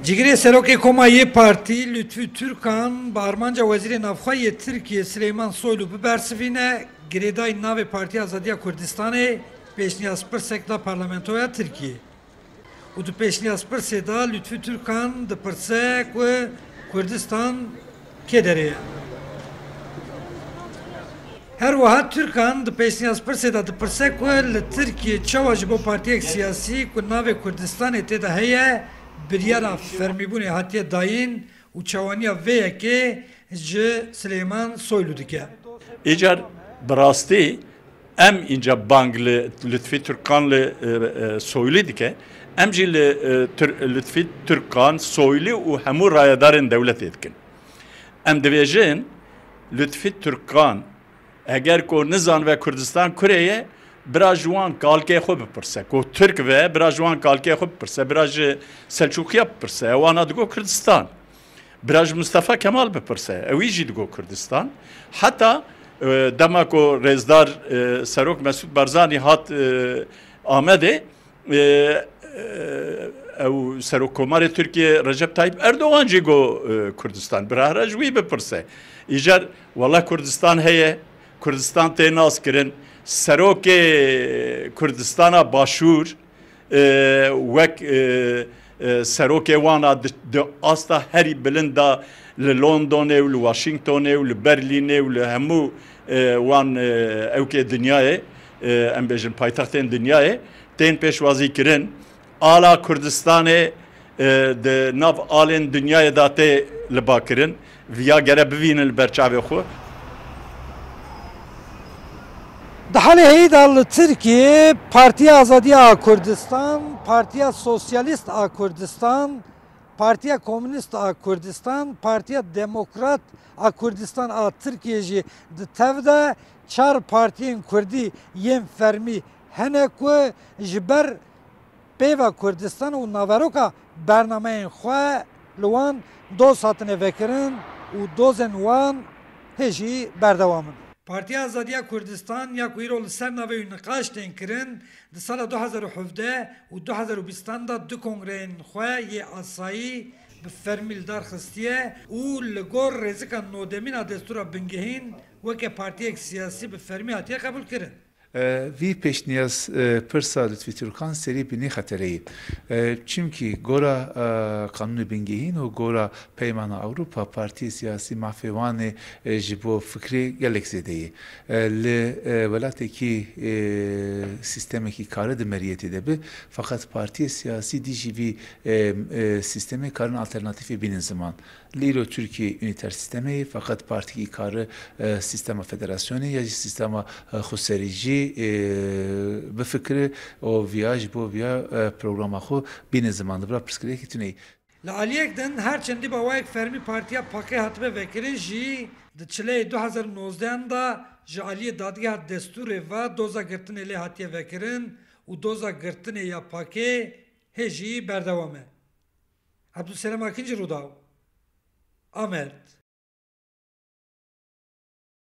Cigre Serokê Komayê Partî Lütfü Türkan bi armanca Wezîrê Navxwayê Tirkiye Süleyman Soylu bibersivîne girêdayî navê Partiya Azadiya Kurdistanê pêşniyazpirsek da parlamentoya Tirkiye. û di pêşniyazpirsê da Lütfü Türkan dipirse ku Kurdistan kê derê ye. Her wiha Türkan di pêşniyazpirsê da dipirse ku li Tirkiye çawa ji bo partiyek siyasî ku navê Kurdistanê tê de heye biryara fermîbûnê hatiye dayîn û çawaniya vê yekê ji Süleyman Soylu dike. Îcar bi rastî em înca bang li Lütfî Türkan li Soylî dike, em jî li Lütfî Türkan, Soylî û hemû rayedarên dewletê dikin. Em dibêjin Lütfî Türkan eger ku nizanve Kurdistan kurê ye, bira ji wan kalkê xwe bipirse. Ku Türk ve bira ji wan kalkê xwe bipirse, bira ji Selçukiya bipirse, wana digo Kurdistan. Bira ji Mustafa Kemal bipirse, ew jî digo Kurdistan. Heta dema ku rêzdar Serok Mesûd Barzanî hat Amedê ew Serokkomarê Tirkiye Recep Tayyip Erdoğan jî got Kurdistan. Bira ji wî bipirse. Îcar wala Kurdistan heye, Kurdistan tê nas kirin, Serokê Kurdistana Başûr wek serokê wana di asta herî bilind da li Londonê û li Washingtonê û li Berlînê û li hemû wan ewkê dinyayê em bêjin paytextên dinyayê tên pêşwazî kirin. Ala Kurdistanê di nav alên dinyayê da tê liba kirin. Viya gere bivînin li ber çavê xwe. Di halê heyî da li Tirkiye Partiya Azadiya Kurdistan, Partiya Sosyalist a Kurdistan, Partiya Komünist a Kurdistan, Partiya Demokrat a Kurdistan a Tirkiye jî di tev de çar partiyên Kurdî yên fermî hene ku ji ber pêva Kurdistan û naveroka bernameyên xwe li wan doz hatine vekirin û dozên wan hê jî berdewam in. Partiya Azadiya Kurdistan ya ku îro li ser navê û niqaş tên kirin di sala 2017 û 2020 da du kongreyên xwe yê asayî bi fermî li dar xistiye û li gor rêzika nodemîna destûra bingehîn weke partiyek siyasî bi fermî hatiye qebûl kirin. Vî pêşniyaz pirsa Lütfî Türkan serî binê xetereyî. Çimkî gora Kanûnê Bingehîn û gora Peymana Ewropa partiyê siyasî mafê wanê ji bo fikrê gelek zêdeyî. Li welatekî sistemekî kare di meriyetê de bi fakat partiyê siyasî dî jî vî sistemê karin alternatîfê bînin ziman. Lîro Türkiye üniter sistemê fakat partikî kare sistema federasyonê ya jî sistema xweserî jî bi fikri o viya ji bo viya programa xwe bîne ziman dibira pirsgirêkê tuneyî. Li aliyek din her çendî bawayek fermî partiya Pakê hatibe vekirin jî di çileyê 2019 da ji aliyê dadgeha destûrê ve doza girtinê lê hatiye vekirin û doza girtinê ya Pakê hê jî berdewam e. Abdûselam Akîncî Rûdaw, Amed.